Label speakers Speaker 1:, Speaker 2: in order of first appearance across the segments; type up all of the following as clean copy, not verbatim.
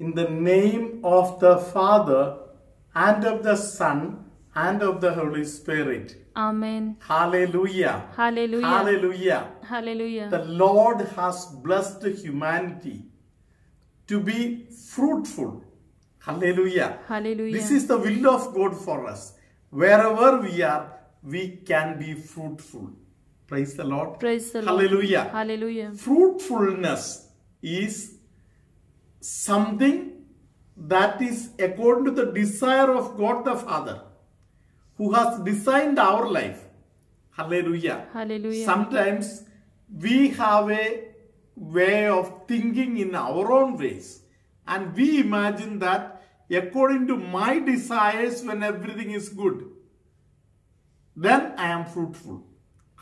Speaker 1: In the name of the Father, and of the Son, and of the Holy Spirit.
Speaker 2: Amen.
Speaker 1: Hallelujah.
Speaker 2: Hallelujah.
Speaker 1: Hallelujah.
Speaker 2: Hallelujah.
Speaker 1: The Lord has blessed humanity to be fruitful. Hallelujah.
Speaker 2: Hallelujah.
Speaker 1: This is the will of God for us. Wherever we are, we can be fruitful. Praise the Lord.
Speaker 2: Praise the Lord.
Speaker 1: Hallelujah.
Speaker 2: Hallelujah.
Speaker 1: Fruitfulness is something that is according to the desire of God the Father, who has designed our life. Hallelujah.
Speaker 2: Hallelujah.
Speaker 1: Sometimes we have a way of thinking in our own ways, and we imagine that according to my desires, when everything is good, then I am fruitful.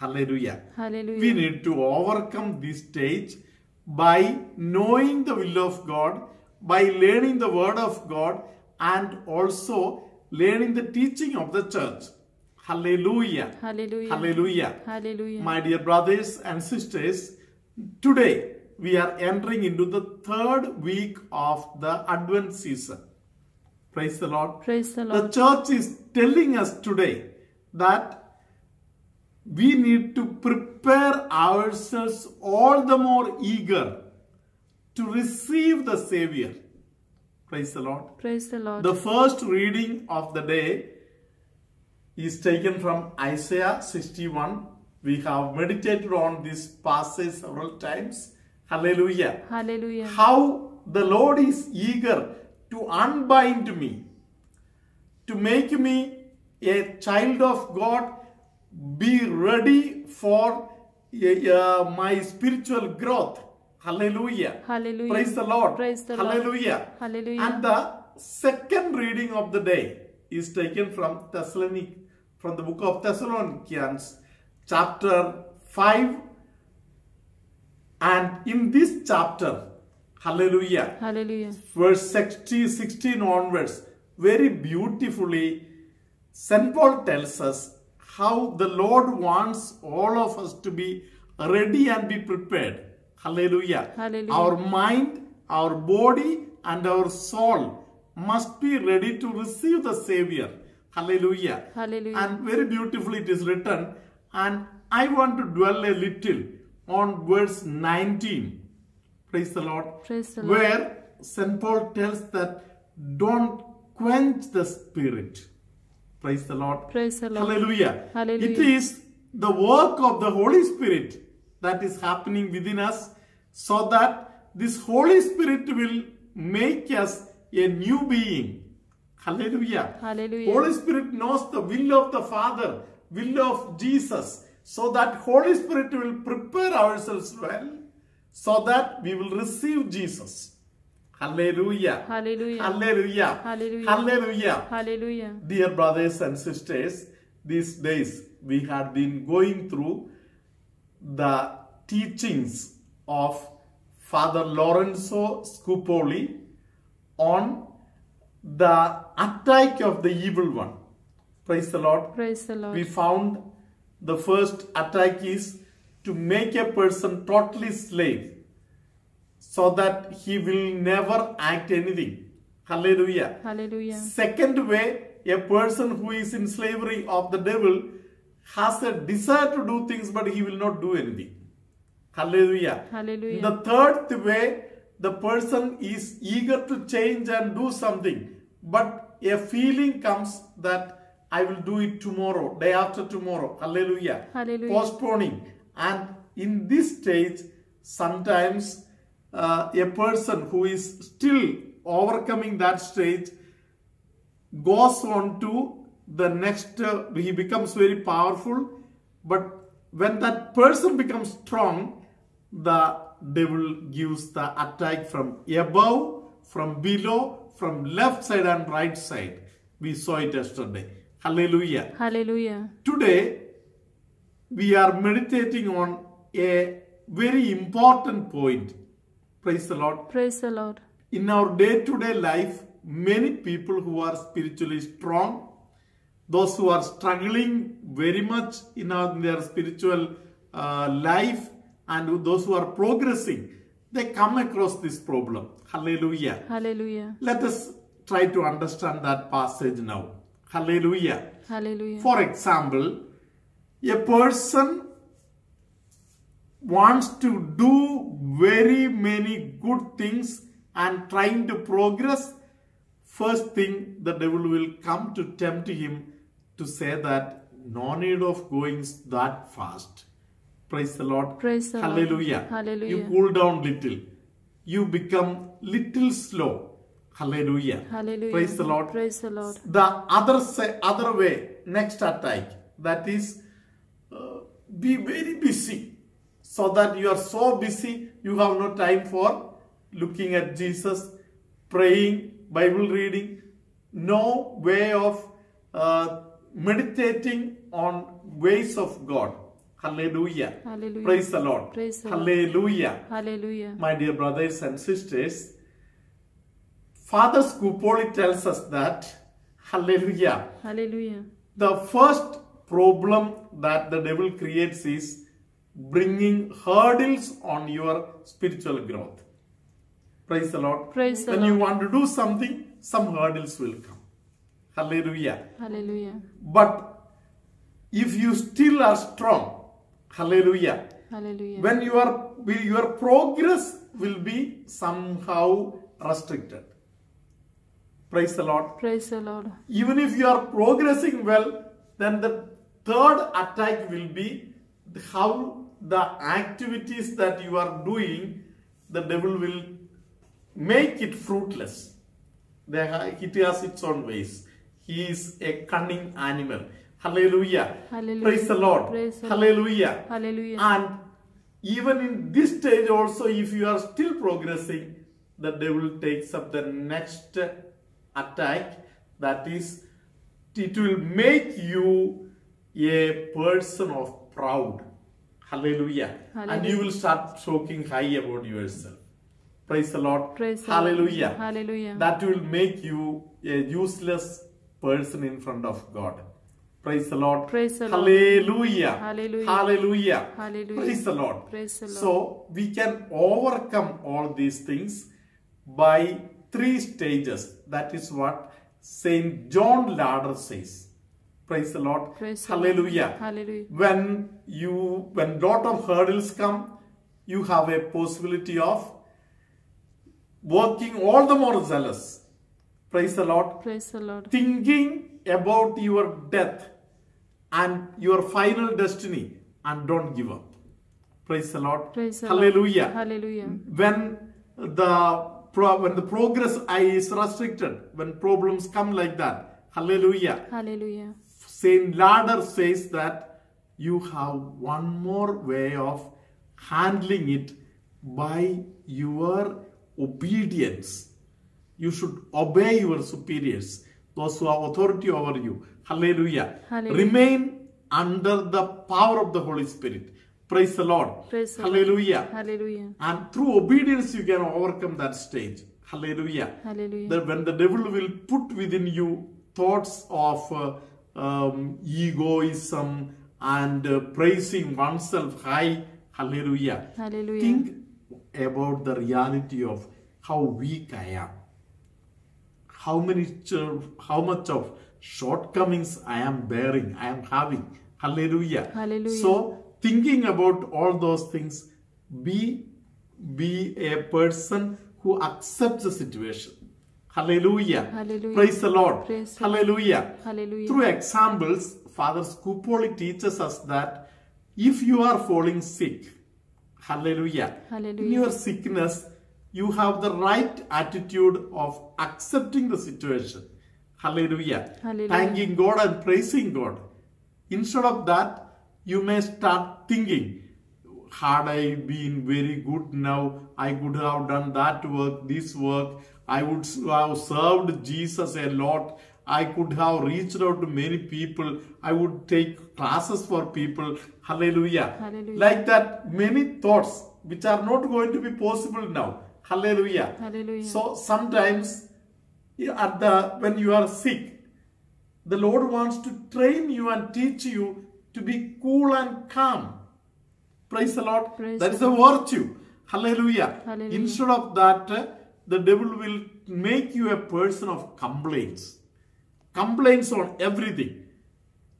Speaker 1: Hallelujah.
Speaker 2: Hallelujah.
Speaker 1: We need to overcome this stage by knowing the will of God, by learning the word of God, and also learning the teaching of the church. Hallelujah.
Speaker 2: Hallelujah.
Speaker 1: Hallelujah.
Speaker 2: Hallelujah.
Speaker 1: My dear brothers and sisters, today we are entering into the third week of the Advent season. Praise the Lord.
Speaker 2: Praise the
Speaker 1: The
Speaker 2: Lord.
Speaker 1: church is telling us today that we need to prepare ourselves all the more eager to receive the Savior. Praise the Lord.
Speaker 2: Praise the Lord.
Speaker 1: The first reading of the day is taken from Isaiah 61. We have meditated on this passage several times. Hallelujah.
Speaker 2: Hallelujah.
Speaker 1: How the Lord is eager to unbind me, to make me a child of God, be ready for my spiritual growth. Hallelujah.
Speaker 2: Hallelujah.
Speaker 1: Praise the Lord.
Speaker 2: Praise the Lord.
Speaker 1: Hallelujah.
Speaker 2: Hallelujah.
Speaker 1: And the second reading of the day is taken from the book of Thessalonians, chapter 5. And in this chapter, hallelujah,
Speaker 2: Hallelujah.
Speaker 1: verse 16 onwards, very beautifully, St. Paul tells us how the Lord wants all of us to be ready and be prepared. Hallelujah.
Speaker 2: Hallelujah.
Speaker 1: Our mind, our body, and our soul must be ready to receive the Savior. Hallelujah.
Speaker 2: Hallelujah.
Speaker 1: And very beautifully it is written, and I want to dwell a little on verse 19. Praise the Lord.
Speaker 2: Praise the Lord.
Speaker 1: Where St. Paul tells that don't quench the spirit. Praise the Lord.
Speaker 2: Praise the Lord.
Speaker 1: Hallelujah.
Speaker 2: Hallelujah.
Speaker 1: It is the work of the Holy Spirit that is happening within us, so that this Holy Spirit will make us a new being. Hallelujah.
Speaker 2: Hallelujah.
Speaker 1: Holy Spirit knows the will of the Father, will of Jesus, so that Holy Spirit will prepare ourselves well, so that we will receive Jesus. Hallelujah.
Speaker 2: Hallelujah.
Speaker 1: Hallelujah.
Speaker 2: Hallelujah.
Speaker 1: Hallelujah.
Speaker 2: Hallelujah.
Speaker 1: Dear brothers and sisters, these days we have been going through the teachings of Father Lorenzo Scupoli on the attack of the evil one. Praise the Lord.
Speaker 2: Praise the Lord.
Speaker 1: We found the first attack is to make a person totally slave, so that he will never act anything. Hallelujah.
Speaker 2: Hallelujah.
Speaker 1: Second way, a person who is in slavery of the devil has a desire to do things, but he will not do anything. Hallelujah.
Speaker 2: Hallelujah.
Speaker 1: The third way, the person is eager to change and do something, but a feeling comes that I will do it tomorrow, day after tomorrow. Hallelujah.
Speaker 2: Hallelujah.
Speaker 1: Postponing. And in this stage, sometimes a person who is still overcoming that stage goes on to the next, he becomes very powerful, but when that person becomes strong, the devil gives the attack from above, from below, from left side and right side. We saw it yesterday. Hallelujah.
Speaker 2: Hallelujah.
Speaker 1: Today, we are meditating on a very important point. Praise the Lord.
Speaker 2: Praise the Lord.
Speaker 1: In our day-to-day life, many people who are spiritually strong, those who are struggling very much in their spiritual life, and those who are progressing, they come across this problem. Hallelujah.
Speaker 2: Hallelujah.
Speaker 1: Let us try to understand that passage now. Hallelujah.
Speaker 2: Hallelujah.
Speaker 1: For example, a person wants to do very many good things and trying to progress. First thing, the devil will come to tempt him to say that no need of going that fast. Praise the Lord.
Speaker 2: Praise the Lord.
Speaker 1: Hallelujah.
Speaker 2: Hallelujah.
Speaker 1: You cool down little. You become little slow. Hallelujah.
Speaker 2: Hallelujah.
Speaker 1: Praise the Lord.
Speaker 2: Praise the Lord.
Speaker 1: The other way, next attack, that is, be very busy, so that you are so busy you have no time for looking at Jesus, praying, Bible reading, no way of meditating on ways of God. Hallelujah.
Speaker 2: Hallelujah.
Speaker 1: Praise the Lord.
Speaker 2: Praise the Lord.
Speaker 1: Hallelujah.
Speaker 2: Hallelujah.
Speaker 1: My dear brothers and sisters, Father Scupoli tells us that, hallelujah,
Speaker 2: Hallelujah.
Speaker 1: the first problem that the devil creates is bringing hurdles on your spiritual growth. Praise the Lord.
Speaker 2: Praise the
Speaker 1: When
Speaker 2: Lord.
Speaker 1: you want to do something, some hurdles will come. Hallelujah.
Speaker 2: Hallelujah.
Speaker 1: But if you still are strong, hallelujah,
Speaker 2: Hallelujah.
Speaker 1: when your progress will be somehow restricted. Praise the Lord.
Speaker 2: Praise the Lord.
Speaker 1: Even if you are progressing well, then the third attack will be how the activities that you are doing, the devil will make it fruitless. It has its own ways. He is a cunning animal. Hallelujah.
Speaker 2: Hallelujah.
Speaker 1: Praise the Lord.
Speaker 2: Praise the Lord.
Speaker 1: Hallelujah.
Speaker 2: Hallelujah.
Speaker 1: And even in this stage also, if you are still progressing, the devil takes up the next attack. That is, it will make you a person of proud. Hallelujah.
Speaker 2: Hallelujah.
Speaker 1: And you will start talking high about yourself. Praise the Lord.
Speaker 2: Praise the
Speaker 1: Hallelujah.
Speaker 2: Lord. Hallelujah.
Speaker 1: That will make you a useless person in front of God. Praise the Lord.
Speaker 2: Praise the Lord.
Speaker 1: Hallelujah.
Speaker 2: Hallelujah.
Speaker 1: Hallelujah.
Speaker 2: Hallelujah.
Speaker 1: Praise the Lord.
Speaker 2: Praise the Lord.
Speaker 1: So we can overcome all these things by 3 stages. That is what Saint John Ladder says. Praise the Lord.
Speaker 2: Praise the Lord.
Speaker 1: Hallelujah.
Speaker 2: Hallelujah.
Speaker 1: When lot of hurdles come, you have a possibility of working all the more zealous. Praise the Lord.
Speaker 2: Praise the Lord.
Speaker 1: Thinking about your death and your final destiny, and don't give up. Praise the Lord.
Speaker 2: Praise the
Speaker 1: Hallelujah.
Speaker 2: Lord. Hallelujah.
Speaker 1: When the progress is restricted, when problems come like that, hallelujah,
Speaker 2: Hallelujah.
Speaker 1: Saint Ladder says that you have one more way of handling it by your obedience. You should obey your superiors, those who have authority over you. Hallelujah.
Speaker 2: Hallelujah.
Speaker 1: Remain under the power of the Holy Spirit. Praise the Lord.
Speaker 2: Praise the
Speaker 1: Hallelujah.
Speaker 2: Lord. Hallelujah.
Speaker 1: And through obedience you can overcome that stage. Hallelujah.
Speaker 2: Hallelujah.
Speaker 1: That when the devil will put within you thoughts of egoism and praising oneself high, hallelujah.
Speaker 2: Hallelujah.
Speaker 1: Think about the reality of how weak I am. How much of shortcomings I am bearing, I am having. Hallelujah.
Speaker 2: Hallelujah.
Speaker 1: So, thinking about all those things, be a person who accepts the situation. Hallelujah.
Speaker 2: Hallelujah.
Speaker 1: Praise the Lord.
Speaker 2: Praise the
Speaker 1: Hallelujah.
Speaker 2: Hallelujah.
Speaker 1: Through examples, Father Scupoli teaches us that if you are falling sick, hallelujah,
Speaker 2: Hallelujah.
Speaker 1: in your sickness, you have the right attitude of accepting the situation. Hallelujah.
Speaker 2: Hallelujah.
Speaker 1: Thanking God and praising God. Instead of that, you may start thinking, had I been very good now, I could have done that work, this work. I would have served Jesus a lot. I could have reached out to many people. I would take classes for people. Hallelujah.
Speaker 2: Hallelujah.
Speaker 1: Like that, many thoughts which are not going to be possible now. Hallelujah.
Speaker 2: Hallelujah.
Speaker 1: So sometimes when you are sick, the Lord wants to train you and teach you to be cool and calm. Praise the Lord.
Speaker 2: Praise
Speaker 1: That
Speaker 2: the
Speaker 1: is a virtue. Hallelujah.
Speaker 2: Hallelujah.
Speaker 1: Instead of that, the devil will make you a person of complaints. Complaints on everything.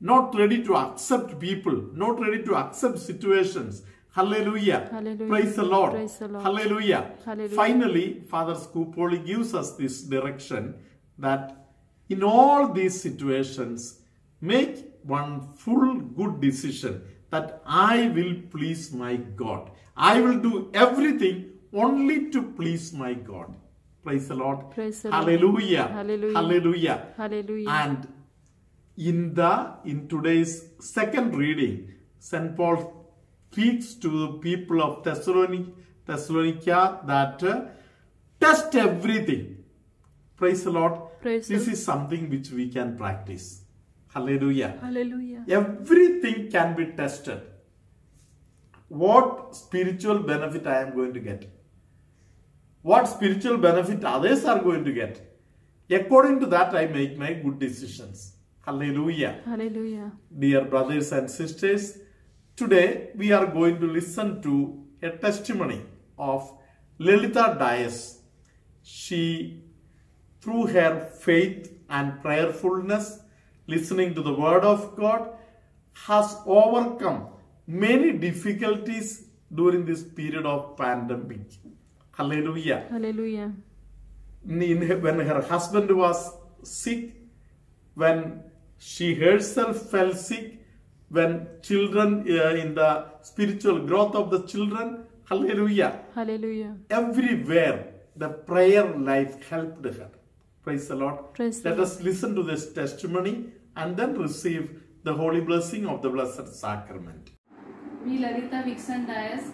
Speaker 1: Not ready to accept people. Not ready to accept situations. Hallelujah.
Speaker 2: Hallelujah.
Speaker 1: Praise the Lord.
Speaker 2: Praise the Lord.
Speaker 1: Hallelujah.
Speaker 2: Hallelujah.
Speaker 1: Finally, Father Skupoli gives us this direction that in all these situations, make one full good decision that I will please my God. I will do everything only to please my God. Praise the Lord.
Speaker 2: Praise the Lord.
Speaker 1: Hallelujah.
Speaker 2: Hallelujah.
Speaker 1: Hallelujah.
Speaker 2: Hallelujah.
Speaker 1: And in today's second reading, St. Paul speaks to the people of Thessalonica that test everything. Praise the Lord.
Speaker 2: Praise
Speaker 1: This
Speaker 2: the
Speaker 1: is something which we can practice. Hallelujah.
Speaker 2: Hallelujah.
Speaker 1: Everything can be tested. What spiritual benefit I am going to get? What spiritual benefit others are going to get? According to that, I make my good decisions. Hallelujah.
Speaker 2: Hallelujah.
Speaker 1: Dear brothers and sisters, today we are going to listen to a testimony of Lalitha Dias. She, through her faith and prayerfulness, listening to the word of God, has overcome many difficulties during this period of pandemic. Hallelujah.
Speaker 2: Hallelujah.
Speaker 1: When her husband was sick, when she herself fell sick, when children, in the spiritual growth of the children, hallelujah.
Speaker 2: Hallelujah.
Speaker 1: Everywhere the prayer life helped her. Praise the Lord.
Speaker 2: Praise the
Speaker 1: Let
Speaker 2: Lord.
Speaker 1: us listen to this testimony and then receive the holy blessing of the Blessed Sacrament.
Speaker 3: मी ललिता विक्सन डायस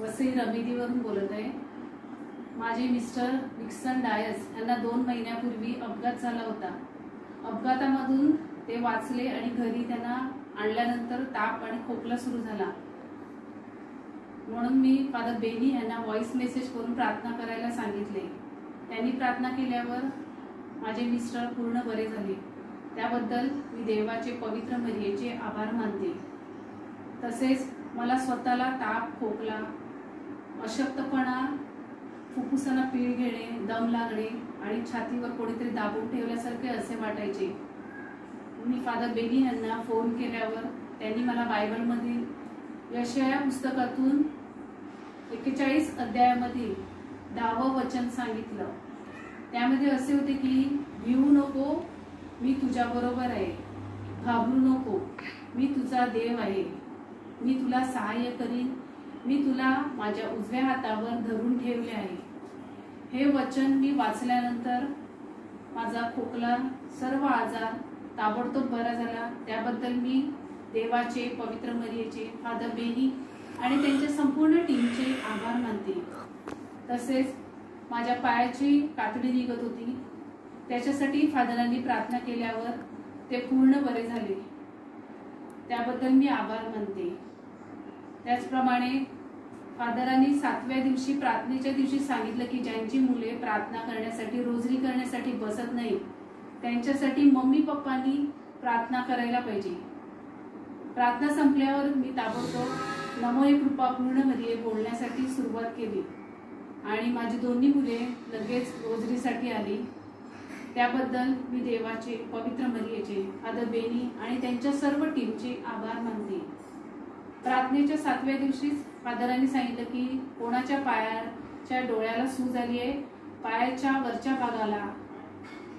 Speaker 3: वसई रमेदीवरून बोलत आहे. माझे mister vixen DISE यांना 2 महिन्यापूर्वी अपघात झाला होता. अपघातामधून ते वाचले आणि घरी त्यांना आणल्यानंतर ताप आणि खोकला सुरू झाला. म्हणून मी फादर बेनी यांना व्हॉइस मेसेज करून प्रार्थना करायला सांगितले. त्यांनी प्रार्थना केल्यावर माझे मिस्टर पूर्ण बरे झाले. त्याबद्दल मी देवाचे पवित्र मरियेचे आभार मानते. तसेच मला स्वतःला ताप, खोकला, अशक्तपणा, फुफ्फुसांना पीळ घेणे, दम लागणे आणि छातीवर कोणीतरी दाबून ठेवल्यासारखे असे वाटायचे. मी फादर बेनी यांना फोन केल्यावर त्यांनी मला बायबलमधील यशाया पुस्तकातून 41 अध्यायामधील 10वं वचन सांगितलं. त्यामध्ये असे होते की भिवू नको, मी तुझ्याबरोबर आहे. घाबरू नको, मी तुझा देव आहे. मी तुला सहाय्य करीन. मी तुला माझ्या उजव्या हातावर धरून ठेवले आहे. हे वचन मी वाचल्यानंतर माझा खोकला, सर्व आजार ताबडतोब बरा झाला. त्याबद्दल मी देवाचे, पवित्र मरियेचे, फादर बेनी आणि त्यांच्या संपूर्ण टीमचे आभार मानते. तसेच माझ्या पायाची कातडी निघत होती. त्याच्यासाठी फादरांनी प्रार्थना केल्यावर ते पूर्ण बरे झाले. त्याबद्दल मी आभार मानते. त्याचप्रमाणे फादरांनी 7व्या दिवशी प्रार्थनेच्या दिवशी सांगितलं की ज्यांची मुले प्रार्थना करण्यासाठी, रोजरी करण्यासाठी बसत नाही, त्यांच्यासाठी मम्मी पप्पांनी प्रार्थना करायला पाहिजे. प्रार्थना संपल्यावर मी ताबडतोब नमो हे कृपा पूर्ण मरिये बोलण्यासाठी सुरुवात केली आणि माझी दोन्ही मुले लगेच रोजरीसाठी आली. त्याबद्दल मी देवाचे, पवित्र मरियेचे, फादर बेनी आणि त्यांच्या सर्व टीमचे आभार मानते. प्रार्थनेच्या 7व्या दिवशीच फादरांनी सांगितलं की कोणाच्या पायाच्या डोळ्याला सूज आली आहे, पायाच्या वरच्या भागाला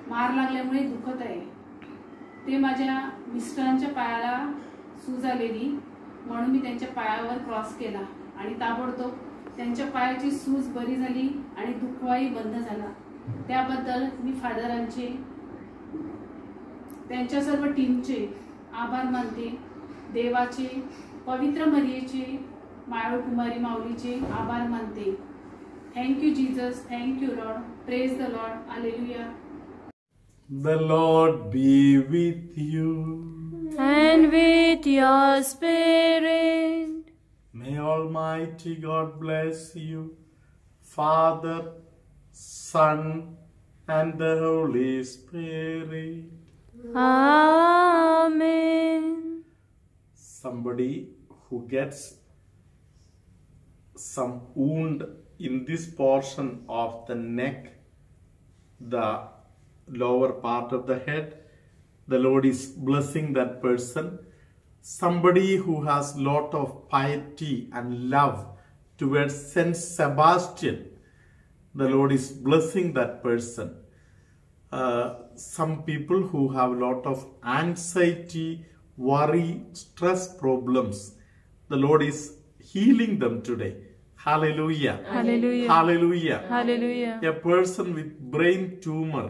Speaker 3: मार लागल्यामुळे दुखत आहे. ते माझ्या मिस्टरांच्या पायाला सूज आलेली, म्हणून मी त्यांच्या पायावर क्रॉस केला आणि ताबडतोब त्यांच्या पायाची सूज बरी झाली आणि दुखवाही बंद झाला. त्याबद्दल मी फादरांचे, त्यांच्या सर्व टीमचे आभार मानते. देवाचे, पवित्र मरियेचे, माळू कुमारी माऊलीचे आभार मानते. Thank you Jesus, thank you Lord, praise the Lord, hallelujah.
Speaker 1: The Lord be with you.
Speaker 2: And with your spirit.
Speaker 1: May Almighty God bless you, Father, Son, and the Holy Spirit.
Speaker 2: Amen.
Speaker 1: Somebody who gets some wound in this portion of the neck, the lower part of the head. The Lord is blessing that person. Somebody who has lot of piety and love towards Saint Sebastian, the Lord is blessing that person. Some people who have lot of anxiety, worry, stress problems, the Lord is healing them today. Hallelujah.
Speaker 2: Hallelujah.
Speaker 1: Hallelujah.
Speaker 2: Hallelujah.
Speaker 1: A person with brain tumor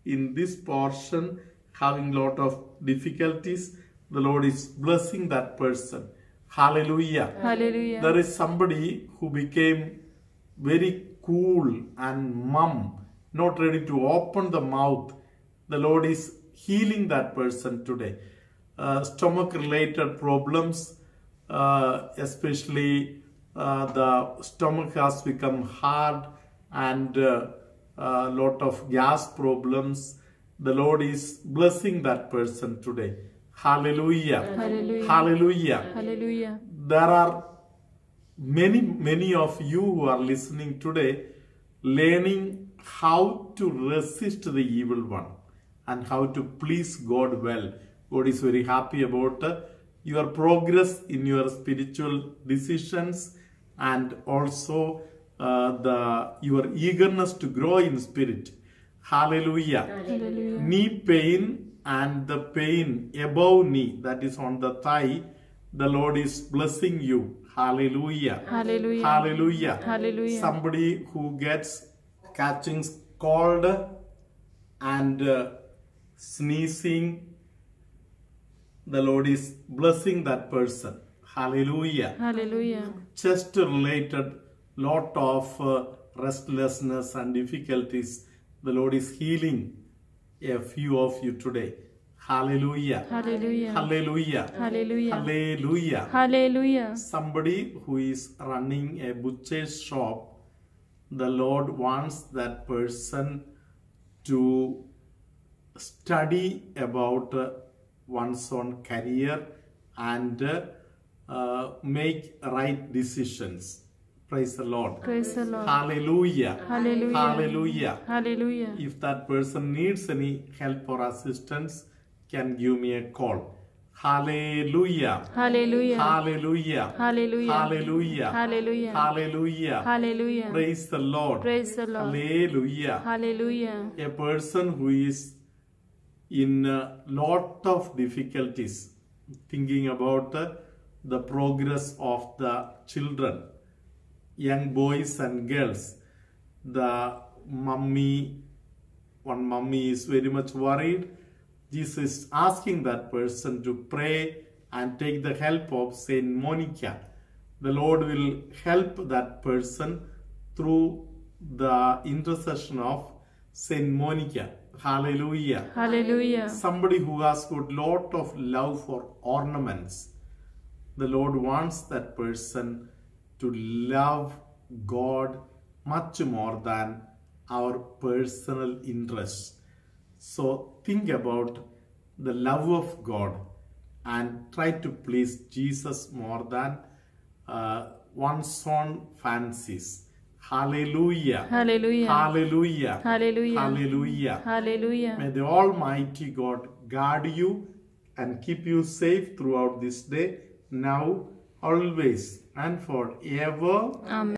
Speaker 1: in this portion having lot of difficulties, the Lord is blessing that person. Hallelujah.
Speaker 2: Hallelujah.
Speaker 1: There is somebody who became very cool and mum, not ready to open the mouth. The Lord is healing that person today. Stomach related problems, especially the stomach has become hard and lot of gas problems. The Lord is blessing that person today. Hallelujah.
Speaker 2: Hallelujah.
Speaker 1: Hallelujah.
Speaker 2: Hallelujah.
Speaker 1: There are many of you who are listening today learning how to resist the evil one and how to please God well. God is very happy about your progress in your spiritual decisions and also your eagerness to grow in spirit. Hallelujah.
Speaker 2: Hallelujah.
Speaker 1: Knee pain and the pain above knee, that is on the thigh, the Lord is blessing you. Hallelujah.
Speaker 2: Hallelujah.
Speaker 1: Hallelujah.
Speaker 2: Hallelujah.
Speaker 1: Somebody who gets catching cold and sneezing, the Lord is blessing that person. Hallelujah.
Speaker 2: Hallelujah.
Speaker 1: Chest related lot of restlessness and difficulties, the Lord is healing a few of you today. Hallelujah.
Speaker 2: Hallelujah.
Speaker 1: Hallelujah.
Speaker 2: Hallelujah.
Speaker 1: Hallelujah.
Speaker 2: Hallelujah.
Speaker 1: Somebody who is running a butcher's shop, the Lord wants that person to study about one's own career and make right decisions. Praise the Lord.
Speaker 2: Praise the Lord.
Speaker 1: Hallelujah.
Speaker 2: Hallelujah.
Speaker 1: Hallelujah.
Speaker 2: Hallelujah.
Speaker 1: If that person needs any help or assistance, can give me a call. Hallelujah.
Speaker 2: Hallelujah.
Speaker 1: Hallelujah.
Speaker 2: Hallelujah.
Speaker 1: Hallelujah.
Speaker 2: Hallelujah.
Speaker 1: Hallelujah.
Speaker 2: Hallelujah.
Speaker 1: Praise the Lord.
Speaker 2: Praise the Lord.
Speaker 1: Hallelujah.
Speaker 2: Hallelujah.
Speaker 1: A person who is in a lot of difficulties, thinking about the progress of the children, young boys and girls. The one mummy is very much worried. Jesus is asking that person to pray and take the help of Saint Monica. The Lord will help that person through the intercession of Saint Monica. Hallelujah.
Speaker 2: Hallelujah.
Speaker 1: Somebody who has got lot of love for ornaments, the Lord wants that person to love God much more than our personal interests. So think about the love of God and try to please Jesus more than one's own fancies. Hallelujah.
Speaker 2: Hallelujah.
Speaker 1: Hallelujah.
Speaker 2: Hallelujah.
Speaker 1: Hallelujah.
Speaker 2: Hallelujah.
Speaker 1: May the Almighty God guard you and keep you safe throughout this day, now, always, and forever.
Speaker 2: Amen.